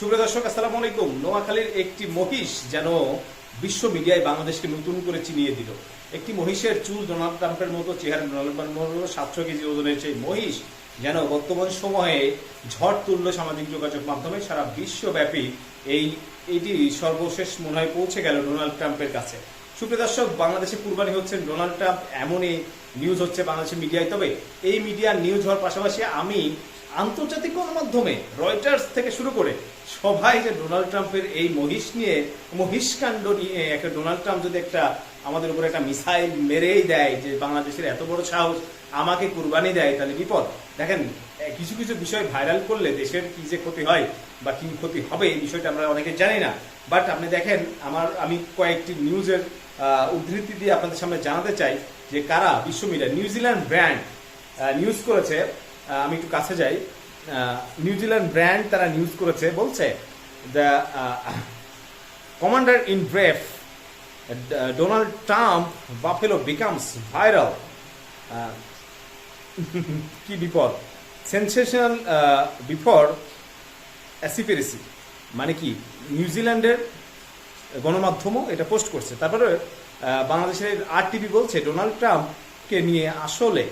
সুপ্রিয় দর্শক, আসসালামু আলাইকুম। নোয়াখালীর একটি মহিষ যেন বিশ্ব মিডিয়ায় বাংলাদেশকে নতুন করে চিনিয়ে দিল। একটি মহিষের চুল ডোনাল্ড ট্রাম্পের মতো, চেহারা ডোনাল্ড ট্রাম্পের মতো, 700 কেজি ওজনের সেই মহিষ যেন বর্তমান সময়ে ঝড় তুলল সামাজিক যোগাযোগ মাধ্যমে। সারা বিশ্বব্যাপী এটি সর্বশেষ মনে হয় পৌঁছে গেল ডোনাল্ড ট্রাম্পের কাছে। সুপ্রিয় দর্শক, বাংলাদেশে কুরবানি হচ্ছেন ডোনাল্ড ট্রাম্প, এমনই নিউজ হচ্ছে বাংলাদেশের মিডিয়ায়। তবে এই মিডিয়ার নিউজ হওয়ার পাশাপাশি আমি আন্তর্জাতিক গণমাধ্যমে রয়টার্স থেকে শুরু করে সবাই যে ডোনাল্ড ট্রাম্পের এই মহিষকাণ্ড নিয়ে, একটা ডোনাল্ড ট্রাম্প যদি একটা আমাদের উপর একটা মিসাইল মেরেই দেয় যে বাংলাদেশের এত বড় সাহস, আমাকে কুরবানি দেয়, তাহলে বিপদ। দেখেন, কিছু কিছু বিষয় ভাইরাল করলে দেশের কি যে ক্ষতি হয় বা কি ক্ষতি হবে এই বিষয়টা আমরা অনেকে জানি না। বাট আপনি দেখেন, আমি কয়েকটি নিউজের উদ্ধৃতি দিয়ে আপনাদের সামনে জানাতে চাই যে কারা বিশ্ব মিডিয়া। নিউজিল্যান্ড ব্র্যান্ড নিউজ করেছে, আমি একটু কাছে যাই। নিউজিল্যান্ড ব্র্যান্ড তারা নিউজ করেছে, বলছে the commander in brave Donald Trump buffalo becomes viral. কি বিপদ! সেন্সেশনাল বিফোর অ্যাসিপেরেসি, মানে কি নিউজিল্যান্ডের গণমাধ্যমও এটা পোস্ট করছে। তারপরে বাংলাদেশের RTV বলছে ডোনাল্ড ট্রাম্পকে নিয়ে আসলে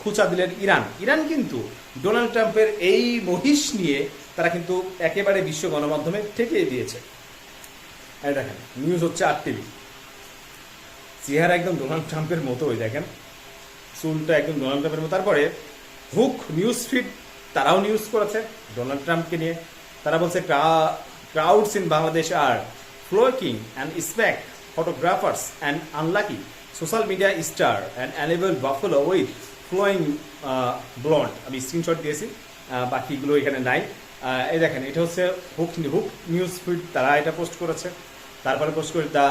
খুঁচা দিলেন ইরান কিন্তু ডোনাল্ড ট্রাম্পের এই মহিষ নিয়ে তারা কিন্তু একেবারে বিশ্ব গণমাধ্যমে ঠেকিয়ে দিয়েছে। দেখেন, নিউজ হচ্ছে RTV, চেহারা একদম ডোনাল্ড ট্রাম্পের মতোই, দেখেন চুলটা একদম ডোনাল্ড ট্রাম্পের মতো। তারপরে হুক নিউজ ফিড তারাও নিউজ করেছে ডোনাল্ড ট্রাম্পকে নিয়ে। তারা বলছে crowds in Bangladesh are flocking and স্প্যাক photographers and unlucky social media star and enabled buffalo with flowing blonde। আমি স্ক্রিনশট দিয়েছি, বাকিগুলো এখানে নাই। এই দেখেন, এটা হচ্ছে হুক নিউজ ফিড, তারা এটা পোস্ট করেছে। তারপরে পোস্ট করে দ্য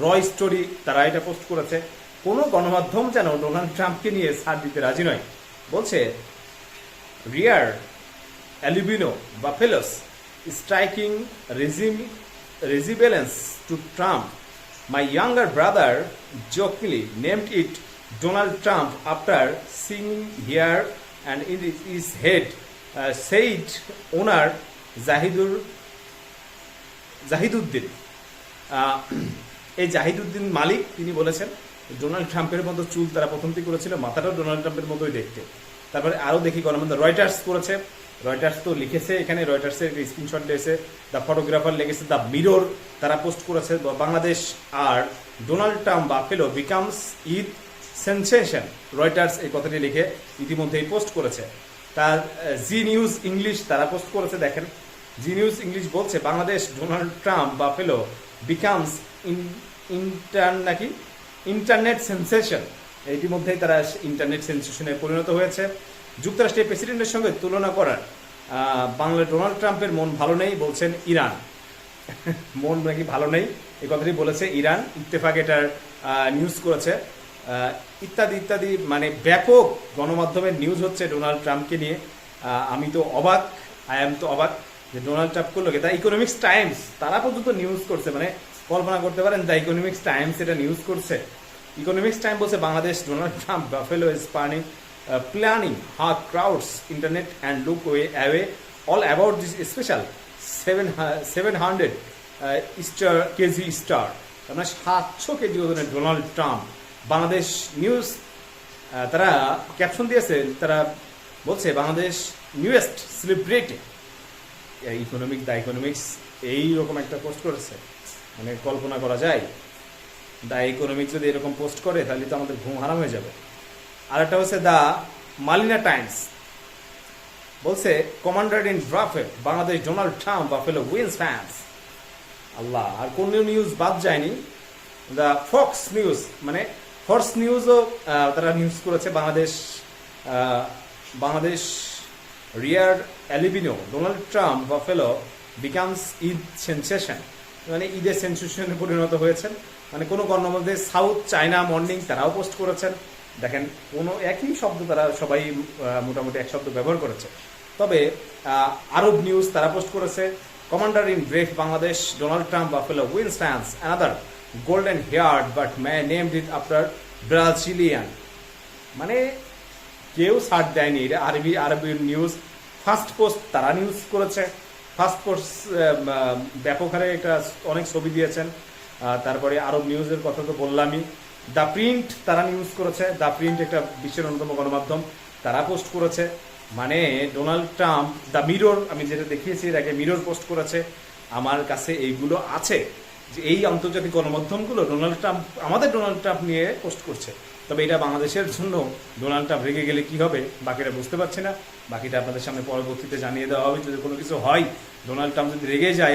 রয় স্টোরি, তারা এটা পোস্ট করেছে। কোনো গণমাধ্যম যেন ডোনাল্ড ট্রাম্পকে নিয়ে ছাড় দিতে রাজি নয়। বলছে rare albino buffalo's striking resemblance to Trump. My younger brother jokingly named it Donald Trump after seeing hair and in his head, said owner Jahiduddin. এই জাহিদুদ্দিন মালিক তিনি বলেছেন ডোনাল্ড ট্রাম্পের মতো চুল তারা প্রথম থেকে করেছিল, মাথাটাও ডোনাল্ড ট্রাম্পের মতোই দেখতে। তারপরে আরও দেখি গণমাধ্যম রয়টার্স করেছে, রয়টার্স তো লিখেছে এখানে, রয়টার্সের স্ক্রিনশট দিয়েছে। দ্য ফটোগ্রাফার লেগেছে দ্য মিরর, তারা পোস্ট করেছে বাংলাদেশ আর ডোনাল্ড ট্রাম্প বাফেলো বিকামস ইথ সেন্সেশন। রয়টার্স এই কথাটি লিখে ইতিমধ্যেই পোস্ট করেছে। তার জি নিউজ ইংলিশ তারা পোস্ট করেছে। দেখেন, জি নিউজ ইংলিশ বলছে Bangladesh Donald Trump buffalo becomes internet sensation. ইতিমধ্যেই তারা ইন্টারনেট সেন্সেশনে পরিণত হয়েছে। যুক্তরাষ্ট্রের প্রেসিডেন্টের সঙ্গে তুলনা করার বাংলার ডোনাল্ড ট্রাম্পের মন ভালো নেই বলছেন ইরান। মন নাকি ভালো নেই, এই কথাটি বলেছে ইরান। ইত্তেফাক এটার নিউজ করেছে, ইত্যাদি ইত্যাদি। মানে ব্যাপক গণমাধ্যমের নিউজ হচ্ছে ডোনাল্ড ট্রাম্পকে নিয়ে। আমি তো অবাক, অবাক যে ডোনাল্ড ট্রাম্প করলো। দ্য ইকোনমিক্স টাইমস তারা পর্যন্ত নিউজ করছে, মানে কল্পনা করতে পারেন, দ্য ইকোনমিক্স টাইমস এটা নিউজ করছে। ইকোনমিক্স টাইম বলছে Bangladesh Donald Trump buffalo is planning how crowds internet and look away all about this special 700 kg star, মানে 700 কেজি ওজনের ডোনাল্ড ট্রাম্প। বাংলাদেশ নিউজ তারা ক্যাপশন দিয়েছে, তারা বলছে Bangladesh newest celebrity the economics এইরকম একটা পোস্ট করেছে। মানে কল্পনা করা যায়, দ্য ইকোনমিক্স যদি এরকম পোস্ট করে তাহলে তো আমাদের ঘুম হারাম হয়ে যাবে। আর একটা হচ্ছে দ্য মালিনা টাইমস বলছে commander in buffalo Bangladesh Donald Trump buffalo wins fans. আল্লাহ, আর কোন নিউজ বাদ যায়নি। দ্য ফক্স নিউজ, মানে ফক্স নিউজও তারা নিউজ করেছে Bangladesh rare albino Donald Trump buffalo becomes Eid sensation, মানে ঈদের সেন্সেশনে পরিণত হয়েছেন। মানে কোনো গণমাধ্যমে সাউথ চায়না মর্নিং তারাও পোস্ট করেছেন। দেখেন, কোনো একই শব্দ তারা সবাই মোটামুটি এক শব্দ ব্যবহার করেছে। তবে আরব নিউজ তারা পোস্ট করেছে commander in brave Bangladesh Donald Trump buffalo wins fans another golden haired but named it after Brazilian. মানে কেউ ছাড় দেয়নি, এটা আরবি নিউজ। ফার্স্ট পোস্ট তারা নিউজ করেছে। ফাস্ট ফোর্স ব্যাপক হারে একটা অনেক ছবি দিয়েছেন। তারপরে আরব নিউজের কথা তো বললামই। দ্য প্রিন্ট তারা নিউজ করেছে, দ্য প্রিন্ট একটা বিশ্বের অন্যতম গণমাধ্যম, তারা পোস্ট করেছে। মানে ডোনাল্ড ট্রাম্প, দ্য মিরর আমি যেটা দেখিয়েছি এর আগে, মিরর পোস্ট করেছে। আমার কাছে এইগুলো আছে যে এই আন্তর্জাতিক গণমাধ্যমগুলো ডোনাল্ড ট্রাম্প, আমাদের ডোনাল্ড ট্রাম্প নিয়ে পোস্ট করছে। তবে এটা বাংলাদেশের জন্য ডোনাল্ড ট্রাম্প রেগে গেলে কি হবে বাকিটা বুঝতে পারছি না। বাকিটা আপনাদের সামনে পরবর্তীতে জানিয়ে দেওয়া হবে। যদি কোনো কিছু হয়, ডোনাল্ড ট্রাম্প যদি রেগে যায়